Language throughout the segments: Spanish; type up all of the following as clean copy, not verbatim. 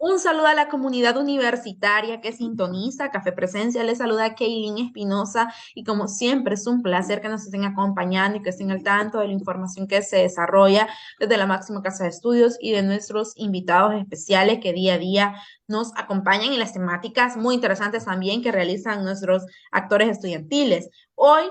Un saludo a la comunidad universitaria que sintoniza Café Presencia. Les saluda Kaylin Espinosa y como siempre es un placer que nos estén acompañando y que estén al tanto de la información que se desarrolla desde la máxima casa de estudios y de nuestros invitados especiales que día a día nos acompañan en las temáticas muy interesantes también que realizan nuestros actores estudiantiles. Hoy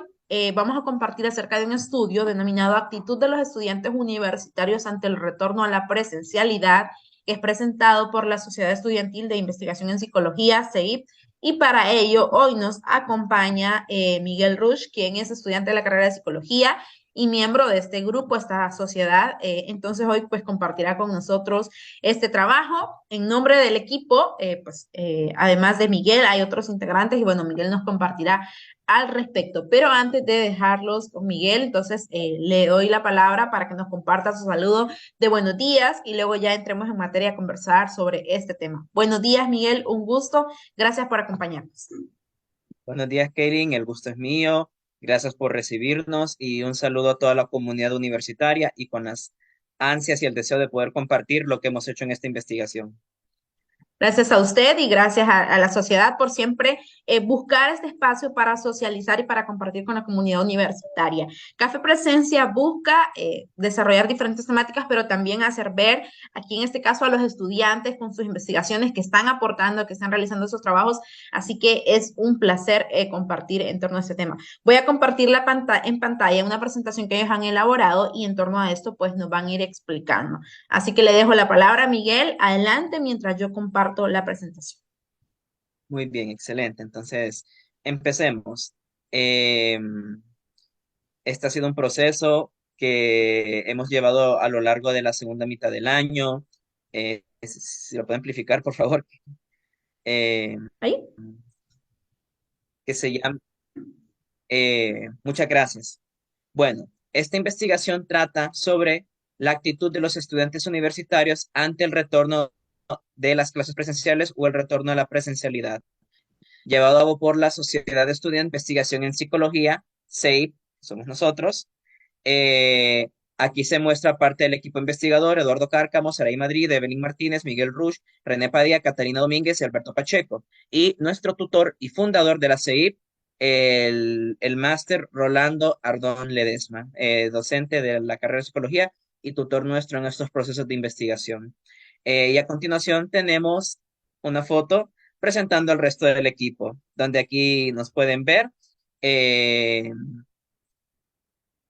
vamos a compartir acerca de un estudio denominado Actitud de los estudiantes universitarios ante el retorno a la presencialidad, que es presentado por la Sociedad Estudiantil de Investigación en Psicología, CEIP, y para ello hoy nos acompaña Miguel Rush, quien es estudiante de la carrera de Psicología y miembro de este grupo, esta sociedad. Entonces hoy pues compartirá con nosotros este trabajo en nombre del equipo. Además de Miguel hay otros integrantes y bueno, Miguel nos compartirá al respecto. Pero antes de dejarlos con Miguel, entonces le doy la palabra para que nos comparta su saludo de buenos días y luego ya entremos en materia a conversar sobre este tema. Buenos días, Miguel, un gusto. Gracias por acompañarnos. Buenos días, Kaylin. El gusto es mío. Gracias por recibirnos y un saludo a toda la comunidad universitaria y con las ansias y el deseo de poder compartir lo que hemos hecho en esta investigación. Gracias a usted y gracias a la sociedad por siempre buscar este espacio para socializar y para compartir con la comunidad universitaria. Café Presencia busca desarrollar diferentes temáticas, pero también hacer ver aquí en este caso a los estudiantes con sus investigaciones que están aportando, que están realizando esos trabajos. Así que es un placer compartir en torno a este tema. Voy a compartir en pantalla una presentación que ellos han elaborado y en torno a esto pues nos van a ir explicando. Así que le dejo la palabra a Miguel. Adelante mientras yo comparto la presentación. Muy bien, excelente. Entonces, empecemos. Eh, este ha sido un proceso que hemos llevado a lo largo de la segunda mitad del año. Si lo puede amplificar, por favor. Eh, ¿Ahí? que se llama... muchas gracias. Bueno, esta investigación trata sobre la actitud de los estudiantes universitarios ante el retorno de las clases presenciales o el retorno a la presencialidad, llevado a cabo por la Sociedad de Estudiantes de Investigación en Psicología, SEIP, somos nosotros. Aquí se muestra parte del equipo investigador: Eduardo Cárcamo, Saray Madrid, Evelyn Martínez, Miguel Rush, René Padilla, Catalina Domínguez y Alberto Pacheco. Y nuestro tutor y fundador de la CEIP, el máster Rolando Ardón Ledesma, docente de la carrera de psicología y tutor nuestro en estos procesos de investigación. Y a continuación tenemos una foto presentando al resto del equipo, donde aquí nos pueden ver. Eh,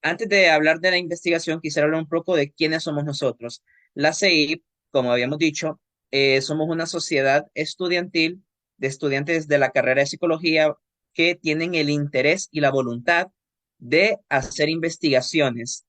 Antes de hablar de la investigación, quisiera hablar un poco de quiénes somos nosotros. La CEIP, como habíamos dicho, somos una sociedad estudiantil de estudiantes de la carrera de psicología que tienen el interés y la voluntad de hacer investigaciones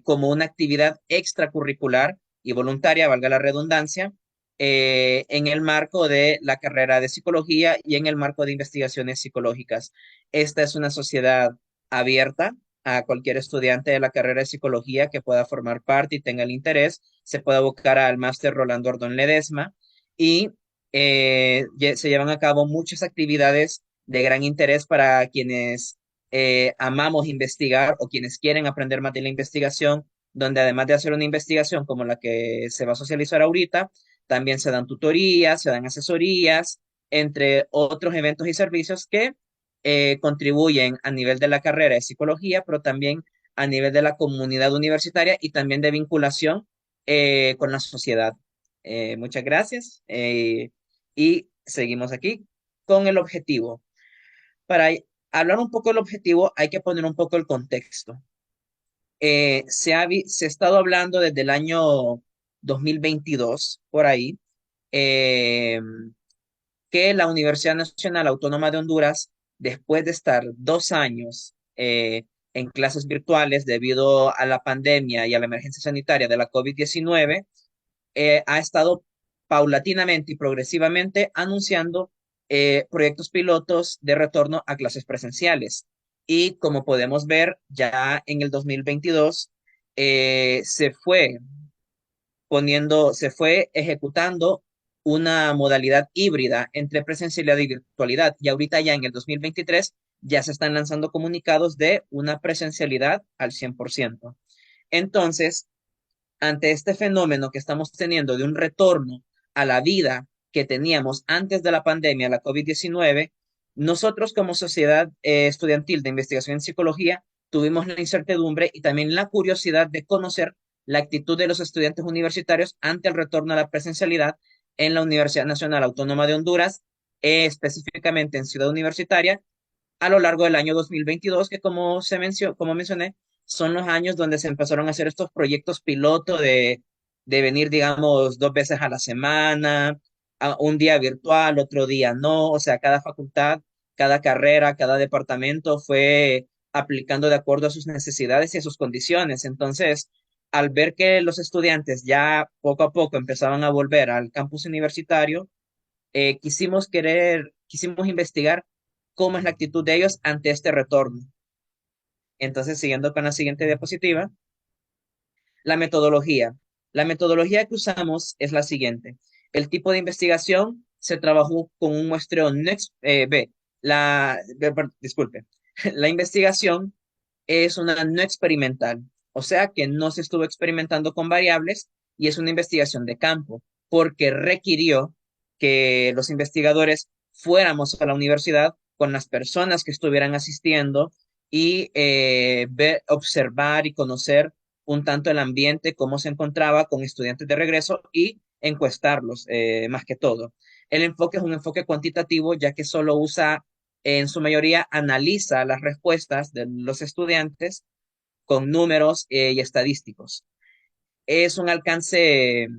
como una actividad extracurricular y voluntaria, valga la redundancia, en el marco de la carrera de psicología y en el marco de investigaciones psicológicas. Esta es una sociedad abierta a cualquier estudiante de la carrera de psicología que pueda formar parte y tenga el interés. Se puede buscar al máster Rolando Ordón Ledesma y se llevan a cabo muchas actividades de gran interés para quienes amamos investigar o quienes quieren aprender más de la investigación, donde además de hacer una investigación como la que se va a socializar ahorita, también se dan tutorías, se dan asesorías, entre otros eventos y servicios que contribuyen a nivel de la carrera de psicología, pero también a nivel de la comunidad universitaria y también de vinculación con la sociedad. Muchas gracias y seguimos aquí con el objetivo. Para hablar un poco del objetivo hay que poner un poco el contexto. Se ha estado hablando desde el año 2022, por ahí, eh, que la Universidad Nacional Autónoma de Honduras, después de estar 2 años en clases virtuales debido a la pandemia y a la emergencia sanitaria de la COVID-19, ha estado paulatinamente y progresivamente anunciando proyectos pilotos de retorno a clases presenciales. Y como podemos ver, ya en el 2022 se fue ejecutando una modalidad híbrida entre presencialidad y virtualidad. Y ahorita ya en el 2023 ya se están lanzando comunicados de una presencialidad al 100%. Entonces, ante este fenómeno que estamos teniendo de un retorno a la vida que teníamos antes de la pandemia, la COVID-19, nosotros como sociedad estudiantil de investigación en psicología tuvimos la incertidumbre y también la curiosidad de conocer la actitud de los estudiantes universitarios ante el retorno a la presencialidad en la Universidad Nacional Autónoma de Honduras, específicamente en Ciudad Universitaria, a lo largo del año 2022, que como mencioné, son los años donde se empezaron a hacer estos proyectos piloto de venir, digamos, 2 veces a la semana, un día virtual, otro día no, o sea, cada facultad, cada carrera, cada departamento fue aplicando de acuerdo a sus necesidades y a sus condiciones. Entonces, al ver que los estudiantes ya poco a poco empezaban a volver al campus universitario, quisimos investigar cómo es la actitud de ellos ante este retorno. Entonces, siguiendo con la siguiente diapositiva, la metodología. La metodología que usamos es la siguiente. El tipo de investigación se trabajó con un muestreo no disculpe, la investigación es una no experimental, o sea que no se estuvo experimentando con variables y es una investigación de campo, porque requirió que los investigadores fuéramos a la universidad con las personas que estuvieran asistiendo y observar y conocer un tanto el ambiente, cómo se encontraba con estudiantes de regreso y encuestarlos, más que todo. El enfoque es un enfoque cuantitativo, ya que solo usa, en su mayoría, analiza las respuestas de los estudiantes con números y estadísticos. Es un alcance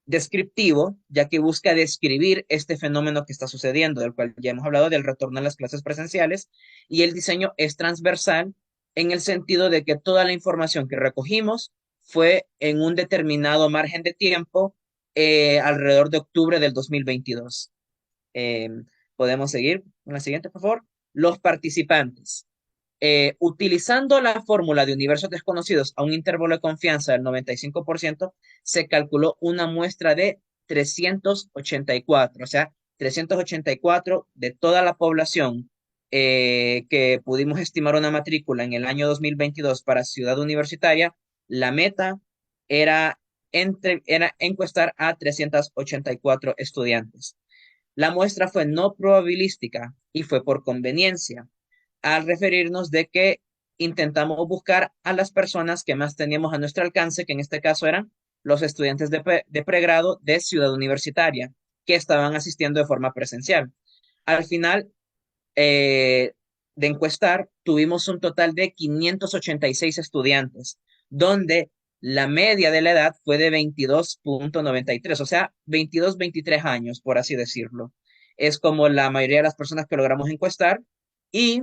descriptivo, ya que busca describir este fenómeno que está sucediendo, del cual ya hemos hablado, del retorno a las clases presenciales, y el diseño es transversal en el sentido de que toda la información que recogimos fue en un determinado margen de tiempo, alrededor de octubre del 2022. Eh, Podemos seguir con la siguiente, por favor. Los participantes. Utilizando la fórmula de universos desconocidos a un intervalo de confianza del 95%, se calculó una muestra de 384, o sea, 384 de toda la población, que pudimos estimar una matrícula en el año 2022 para Ciudad Universitaria. La meta era, era encuestar a 384 estudiantes. La muestra fue no probabilística y fue por conveniencia, al referirnos de que intentamos buscar a las personas que más teníamos a nuestro alcance, que en este caso eran los estudiantes de pregrado de Ciudad Universitaria, que estaban asistiendo de forma presencial. Al final de encuestar, tuvimos un total de 586 estudiantes, donde la media de la edad fue de 22,93, o sea, 22, 23 años, por así decirlo. Es como la mayoría de las personas que logramos encuestar, y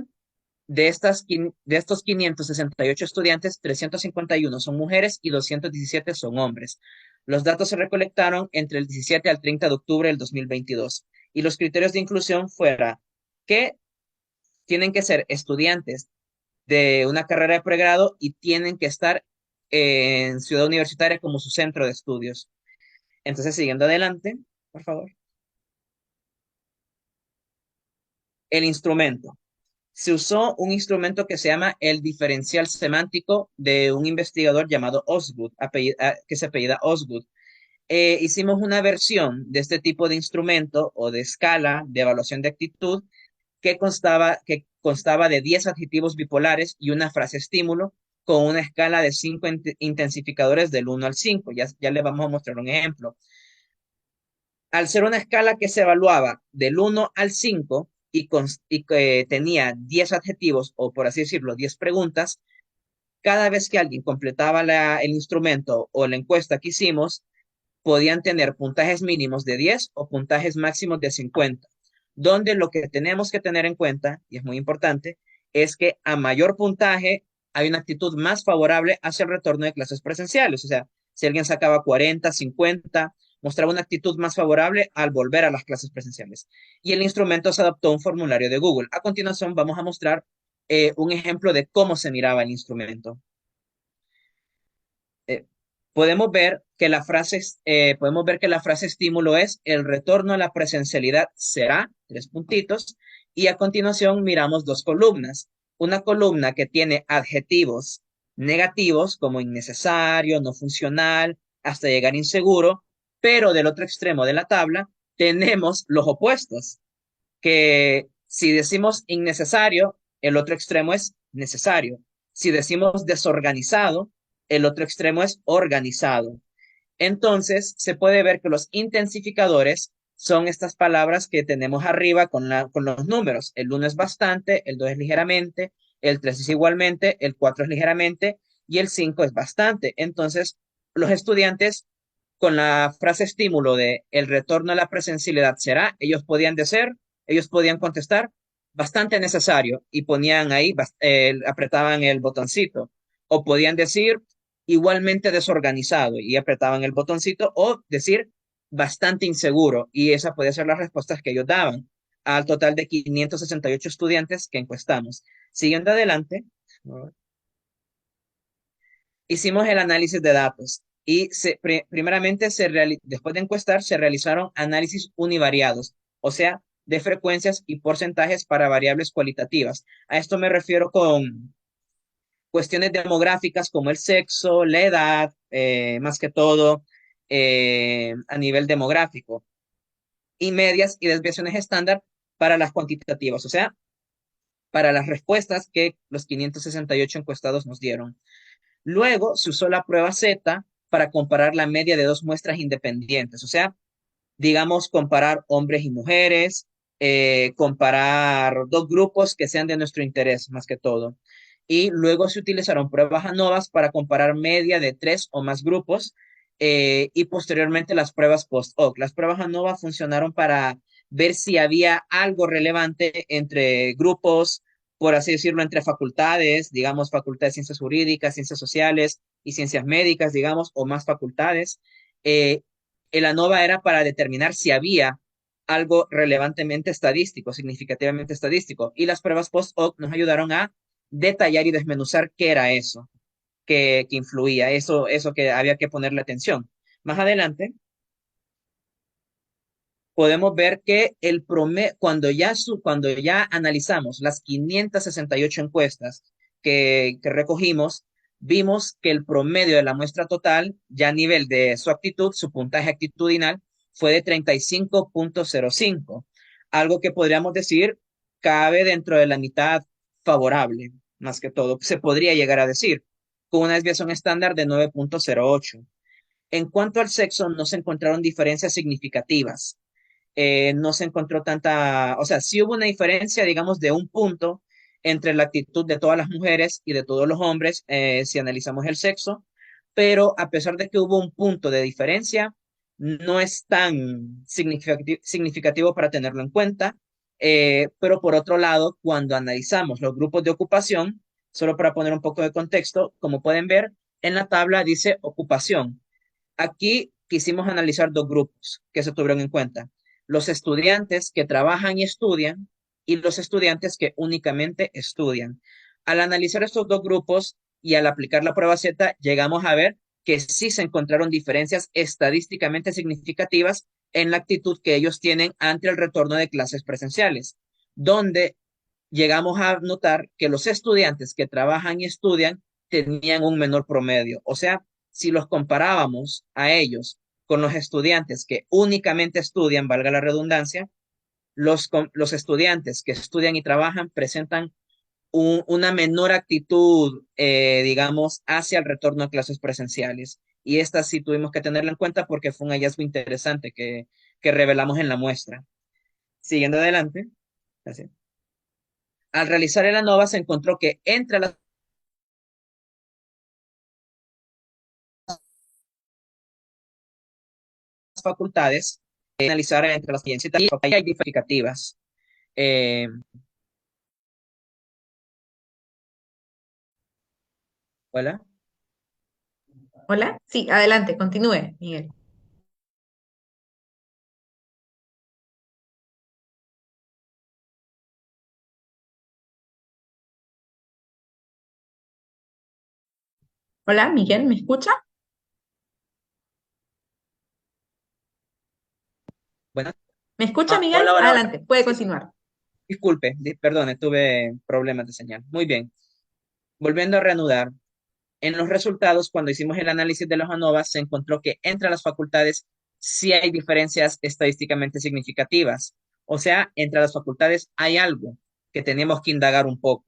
de estos 568 estudiantes, 351 son mujeres y 217 son hombres. Los datos se recolectaron entre el 17 al 30 de octubre del 2022 y los criterios de inclusión fueron que tienen que ser estudiantes de una carrera de pregrado y tienen que estar en Ciudad Universitaria como su centro de estudios. Entonces, siguiendo adelante, por favor. El instrumento. Se usó un instrumento que se llama el diferencial semántico de un investigador llamado Osgood, que se apellida Osgood. Hicimos una versión de este tipo de instrumento o de escala de evaluación de actitud que constaba de 10 adjetivos bipolares y una frase estímulo con una escala de 5 intensificadores del 1 al 5. Ya le vamos a mostrar un ejemplo. Al ser una escala que se evaluaba del 1 al 5 y que tenía 10 adjetivos, o por así decirlo, 10 preguntas, cada vez que alguien completaba el instrumento o la encuesta que hicimos, podían tener puntajes mínimos de 10 o puntajes máximos de 50, donde lo que tenemos que tener en cuenta, y es muy importante, es que a mayor puntaje hay una actitud más favorable hacia el retorno de clases presenciales. O sea, si alguien sacaba 40, 50, mostraba una actitud más favorable al volver a las clases presenciales. Y el instrumento se adaptó a un formulario de Google. A continuación, vamos a mostrar un ejemplo de cómo se miraba el instrumento. Eh, podemos ver que la frase estímulo es: el retorno a la presencialidad será, 3 puntitos, y a continuación miramos 2 columnas. Una columna que tiene adjetivos negativos como innecesario, no funcional, hasta llegar inseguro, Pero del otro extremo de la tabla tenemos los opuestos, que si decimos innecesario, el otro extremo es necesario. Si decimos desorganizado, el otro extremo es organizado. Entonces, se puede ver que los intensificadores son estas palabras que tenemos arriba con los números. El 1 es bastante, el 2 es ligeramente, el 3 es igualmente, el 4 es ligeramente y el 5 es bastante. Entonces, los estudiantes con la frase estímulo de el retorno a la presencialidad será, ellos podían contestar bastante necesario y ponían ahí, apretaban el botoncito. O podían decir igualmente desorganizado y apretaban el botoncito o decir bastante inseguro y esa podía ser las respuestas que ellos daban al total de 568 estudiantes que encuestamos. Siguiendo adelante, hicimos el análisis de datos y primeramente después de encuestar se realizaron análisis univariados, o sea, de frecuencias y porcentajes para variables cualitativas. A esto me refiero con cuestiones demográficas como el sexo, la edad, más que todo a nivel demográfico, y medias y desviaciones estándar para las cuantitativas, o sea, para las respuestas que los 568 encuestados nos dieron. Luego se usó la prueba Z para comparar la media de dos muestras independientes, o sea, digamos, comparar hombres y mujeres, comparar dos grupos que sean de nuestro interés, más que todo. Y luego se utilizaron pruebas ANOVA para comparar media de tres o más grupos y posteriormente las pruebas post-hoc. Las pruebas ANOVA funcionaron para ver si había algo relevante entre grupos, por así decirlo, entre facultades, digamos, facultad de ciencias jurídicas, ciencias sociales y ciencias médicas, digamos, o más facultades. Eh, el ANOVA era para determinar si había algo relevantemente estadístico, significativamente estadístico, y las pruebas post-hoc nos ayudaron a detallar y desmenuzar qué era eso que influía, eso que había que ponerle atención. Más adelante, podemos ver que el promedio, cuando ya analizamos las 568 encuestas que recogimos, vimos que el promedio de la muestra total, ya a nivel de su actitud, su puntaje actitudinal, fue de 35.05, algo que podríamos decir cabe dentro de la mitad favorable, más que todo, se podría llegar a decir, con una desviación estándar de 9.08. En cuanto al sexo, no se encontraron diferencias significativas, no se encontró tanta, o sea, sí hubo una diferencia, digamos, de un punto entre la actitud de todas las mujeres y de todos los hombres, si analizamos el sexo, pero a pesar de que hubo un punto de diferencia, no es tan significativo para tenerlo en cuenta. Pero por otro lado, cuando analizamos los grupos de ocupación, solo para poner un poco de contexto, como pueden ver, en la tabla dice ocupación. Aquí quisimos analizar dos grupos que se tuvieron en cuenta: los estudiantes que trabajan y estudian y los estudiantes que únicamente estudian. Al analizar estos dos grupos y al aplicar la prueba Z, llegamos a ver que sí se encontraron diferencias estadísticamente significativas en la actitud que ellos tienen ante el retorno de clases presenciales, donde llegamos a notar que los estudiantes que trabajan y estudian tenían un menor promedio. O sea, si los comparábamos a ellos con los estudiantes que únicamente estudian, valga la redundancia, los estudiantes que estudian y trabajan presentan una menor actitud, digamos, hacia el retorno a clases presenciales. Y esta sí tuvimos que tenerla en cuenta porque fue un hallazgo interesante que revelamos en la muestra. Siguiendo adelante. Así. Al realizar el ANOVA se encontró que entre las facultades, analizar entre las ciencias y hay identificativas. Eh, Hola, Hola, sí, adelante, continúe, Miguel. Hola, Miguel, ¿me escucha? buenas. ¿Me escucha, Hola, Miguel? hola, hola. Adelante, puede Sí, sí, continuar. disculpe, perdone, tuve problemas de señal. Muy bien. Volviendo a reanudar, en los resultados, cuando hicimos el análisis de los ANOVA, se encontró que entre las facultades sí hay diferencias estadísticamente significativas. O sea, entre las facultades hay algo que tenemos que indagar un poco.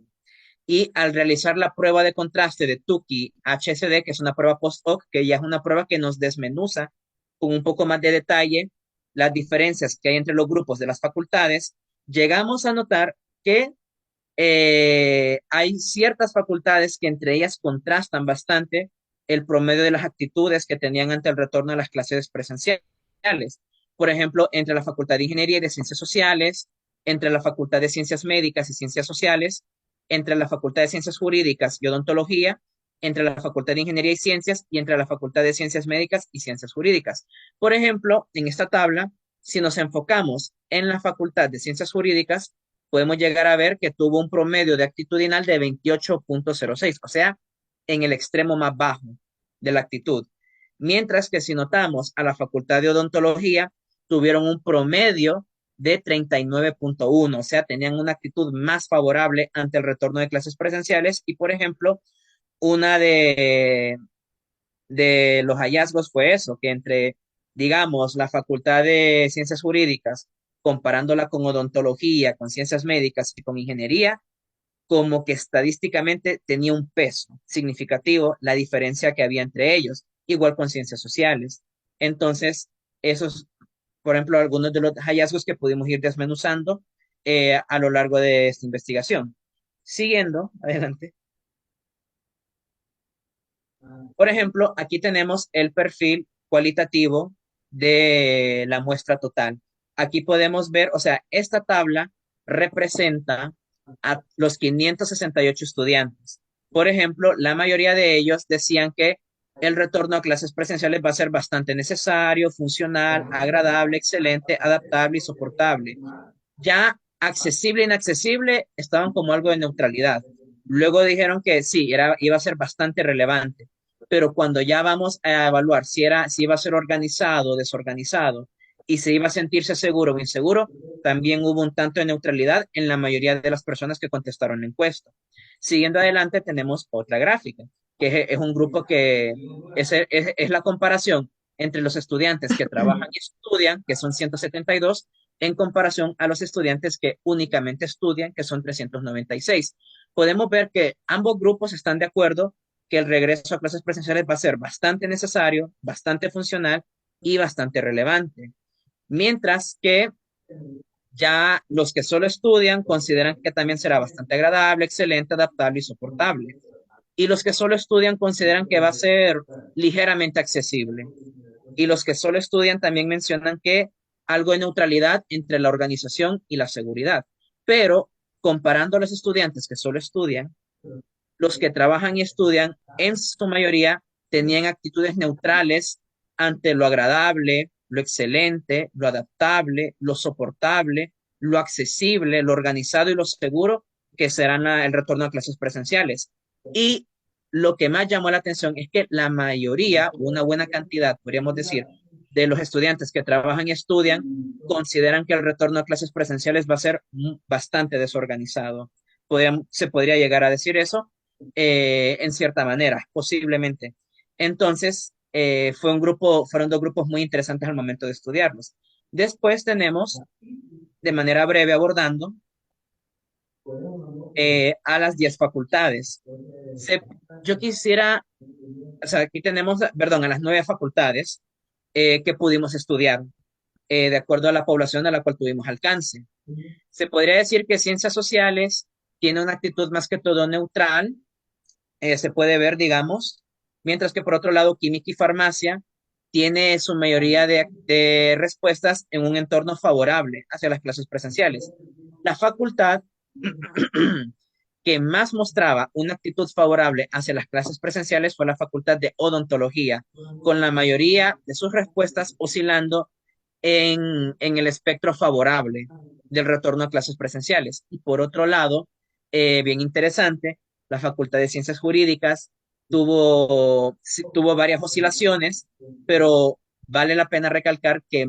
Y al realizar la prueba de contraste de Tukey HSD, que es una prueba post-hoc, que ya es una prueba que nos desmenuza con un poco más de detalle las diferencias que hay entre los grupos de las facultades, llegamos a notar que hay ciertas facultades que entre ellas contrastan bastante el promedio de las actitudes que tenían ante el retorno a las clases presenciales. Por ejemplo, entre la Facultad de Ingeniería y de Ciencias Sociales, entre la Facultad de Ciencias Médicas y Ciencias Sociales, entre la Facultad de Ciencias Jurídicas y Odontología, entre la Facultad de Ingeniería y Ciencias y entre la Facultad de Ciencias Médicas y Ciencias Jurídicas. Por ejemplo, en esta tabla, si nos enfocamos en la Facultad de Ciencias Jurídicas, podemos llegar a ver que tuvo un promedio de actitudinal de 28.06, o sea, en el extremo más bajo de la actitud. Mientras que si notamos a la Facultad de Odontología, tuvieron un promedio de 39.1, o sea, tenían una actitud más favorable ante el retorno de clases presenciales y, por ejemplo, una de los hallazgos fue eso, que entre, digamos, la Facultad de Ciencias Jurídicas, comparándola con odontología, con ciencias médicas y con ingeniería, como que estadísticamente tenía un peso significativo la diferencia que había entre ellos, igual con ciencias sociales. Entonces, esos, por ejemplo, algunos de los hallazgos que pudimos ir desmenuzando a lo largo de esta investigación. Siguiendo, adelante. Por ejemplo, aquí tenemos el perfil cualitativo de la muestra total. Aquí podemos ver, o sea, esta tabla representa a los 568 estudiantes. Por ejemplo, la mayoría de ellos decían que el retorno a clases presenciales va a ser bastante necesario, funcional, agradable, excelente, adaptable y soportable. Ya accesible e inaccesible estaban como algo de neutralidad. Luego dijeron que sí, iba a ser bastante relevante, pero cuando ya vamos a evaluar si iba a ser organizado o desorganizado y si iba a sentirse seguro o inseguro, también hubo un tanto de neutralidad en la mayoría de las personas que contestaron la encuesta. Siguiendo adelante, tenemos otra gráfica, que es un grupo que es la comparación entre los estudiantes que trabajan y estudian, que son 172, en comparación a los estudiantes que únicamente estudian, que son 396. Podemos ver que ambos grupos están de acuerdo que el regreso a clases presenciales va a ser bastante necesario, bastante funcional y bastante relevante. Mientras que ya los que solo estudian consideran que también será bastante agradable, excelente, adaptable y soportable. Y los que solo estudian consideran que va a ser ligeramente accesible. Y los que solo estudian también mencionan que algo de neutralidad entre la organización y la seguridad. Pero comparando a los estudiantes que solo estudian, los que trabajan y estudian en su mayoría tenían actitudes neutrales ante lo agradable, lo excelente, lo adaptable, lo soportable, lo accesible, lo organizado y lo seguro que serán el retorno a clases presenciales. Y lo que más llamó la atención es que la mayoría, una buena cantidad, podríamos decir, de los estudiantes que trabajan y estudian consideran que el retorno a clases presenciales va a ser bastante desorganizado. Se podría llegar a decir eso en cierta manera, posiblemente. Entonces, fueron dos grupos muy interesantes al momento de estudiarlos. Después tenemos, de manera breve abordando, a las 10 facultades. Se- yo quisiera, o sea, aquí tenemos, perdón, a las 9 facultades que pudimos estudiar de acuerdo a la población a la cual tuvimos alcance. Se podría decir que ciencias sociales tiene una actitud más que todo neutral, se puede ver, digamos, mientras que por otro lado, química y farmacia tiene su mayoría de respuestas en un entorno favorable hacia las clases presenciales. La facultad que más mostraba una actitud favorable hacia las clases presenciales fue la Facultad de Odontología, con la mayoría de sus respuestas oscilando en el espectro favorable del retorno a clases presenciales. Y por otro lado, bien interesante, la Facultad de Ciencias Jurídicas tuvo varias oscilaciones, pero vale la pena recalcar que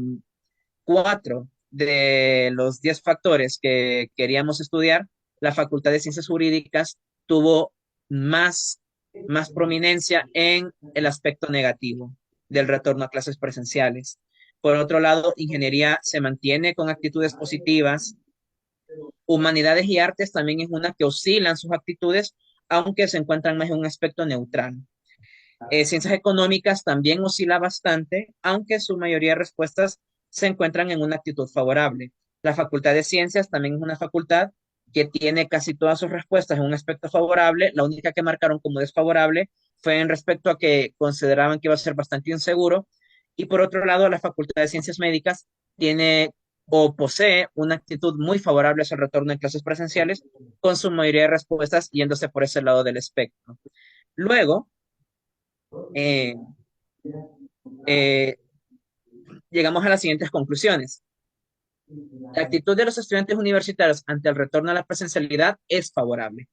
4 de los 10 factores que queríamos estudiar, la Facultad de Ciencias Jurídicas tuvo más, más prominencia en el aspecto negativo del retorno a clases presenciales. Por otro lado, ingeniería se mantiene con actitudes positivas. Humanidades y artes también es una que oscilan sus actitudes, aunque se encuentran más en un aspecto neutral. Ciencias económicas también oscila bastante, aunque su mayoría de respuestas se encuentran en una actitud favorable. La Facultad de Ciencias también es una facultad que tiene casi todas sus respuestas en un aspecto favorable. La única que marcaron como desfavorable fue en respecto a que consideraban que iba a ser bastante inseguro. Y por otro lado, la Facultad de Ciencias Médicas tiene o posee una actitud muy favorable hacia el retorno de clases presenciales, con su mayoría de respuestas yéndose por ese lado del espectro. Luego, eh, eh, llegamos a las siguientes conclusiones. La actitud de los estudiantes universitarios ante el retorno a la presencialidad es favorable.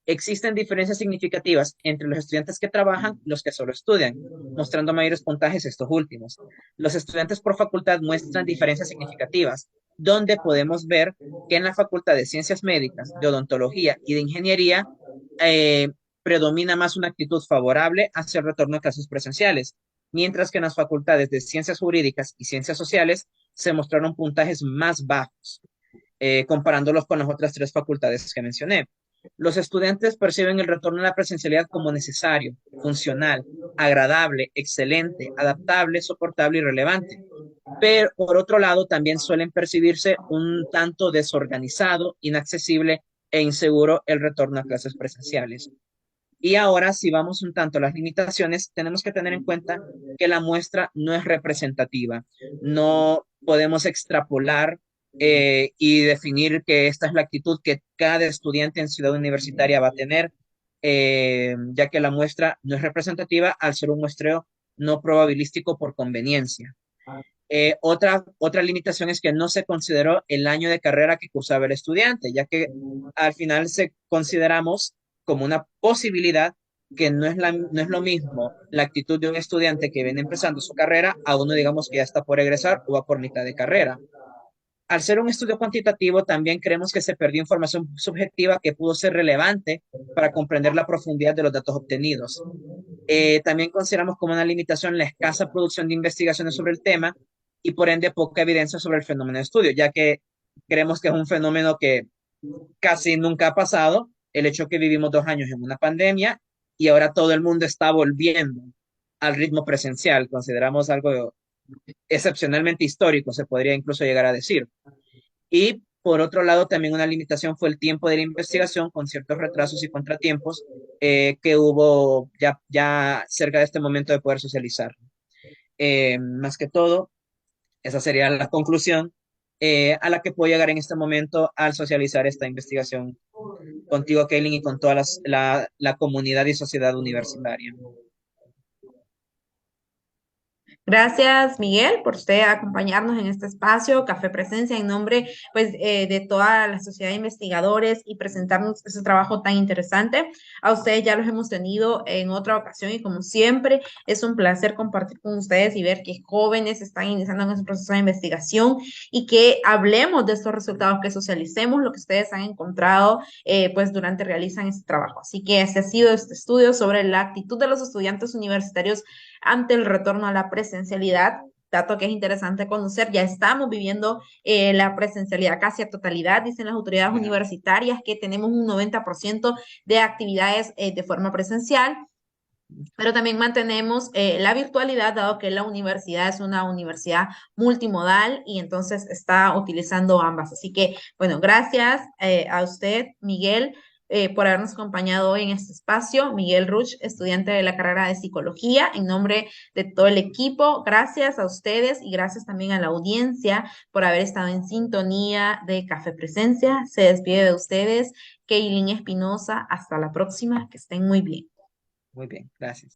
Existen diferencias significativas entre los estudiantes que trabajan y los que solo estudian, mostrando mayores puntajes estos últimos. Los estudiantes por facultad muestran diferencias significativas, donde podemos ver que en la Facultad de Ciencias Médicas, de Odontología y de Ingeniería eh, predomina más una actitud favorable hacia el retorno a clases presenciales, mientras que en las facultades de Ciencias Jurídicas y Ciencias Sociales se mostraron puntajes más bajos, comparándolos con las otras tres facultades que mencioné. Los estudiantes perciben el retorno a la presencialidad como necesario, funcional, agradable, excelente, adaptable, soportable y relevante. Pero por otro lado, también suelen percibirse un tanto desorganizado, inaccesible e inseguro el retorno a clases presenciales. Y ahora, si vamos un tanto a las limitaciones, tenemos que tener en cuenta que la muestra no es representativa. No podemos extrapolar y definir que esta es la actitud que cada estudiante en Ciudad Universitaria va a tener, ya que la muestra no es representativa al ser un muestreo no probabilístico por conveniencia. Otra limitación es que no se consideró el año de carrera que cursaba el estudiante, ya que al final se consideramos como una posibilidad que no es lo mismo la actitud de un estudiante que viene empezando su carrera a uno, digamos, que ya está por egresar o va por mitad de carrera. Al ser un estudio cuantitativo, también creemos que se perdió información subjetiva que pudo ser relevante para comprender la profundidad de los datos obtenidos. También consideramos como una limitación la escasa producción de investigaciones sobre el tema y por ende poca evidencia sobre el fenómeno de estudio, ya que creemos que es un fenómeno que casi nunca ha pasado, el hecho que vivimos 2 años en una pandemia y ahora todo el mundo está volviendo al ritmo presencial, consideramos algo excepcionalmente histórico, se podría incluso llegar a decir. Y por otro lado, también una limitación fue el tiempo de la investigación con ciertos retrasos y contratiempos que hubo ya cerca de este momento de poder socializar. Más que todo, esa sería la conclusión a la que puedo llegar en este momento al socializar esta investigación contigo, Kaylin, y con toda la comunidad y sociedad universitaria. Gracias, Miguel, por usted acompañarnos en este espacio, Café Presencia, en nombre pues, de toda la sociedad de investigadores y presentarnos ese trabajo tan interesante. A ustedes ya los hemos tenido en otra ocasión y como siempre es un placer compartir con ustedes y ver que jóvenes están iniciando en ese proceso de investigación y que hablemos de estos resultados, que socialicemos lo que ustedes han encontrado pues durante realizan este trabajo. Así que este ha sido este estudio sobre la actitud de los estudiantes universitarios ante el retorno a la presencialidad. Dato que es interesante conocer, ya estamos viviendo la presencialidad casi a totalidad, dicen las autoridades universitarias que tenemos un 90% de actividades de forma presencial, pero también mantenemos la virtualidad, dado que la universidad es una universidad multimodal y entonces está utilizando ambas. Así que, bueno, gracias a usted, Miguel, por habernos acompañado hoy en este espacio. Miguel Ruch, estudiante de la carrera de psicología, en nombre de todo el equipo, gracias a ustedes y gracias también a la audiencia por haber estado en sintonía de Café Presencia. Se despide de ustedes, Keilin Espinosa. Hasta la próxima, que estén muy bien. Muy bien, gracias.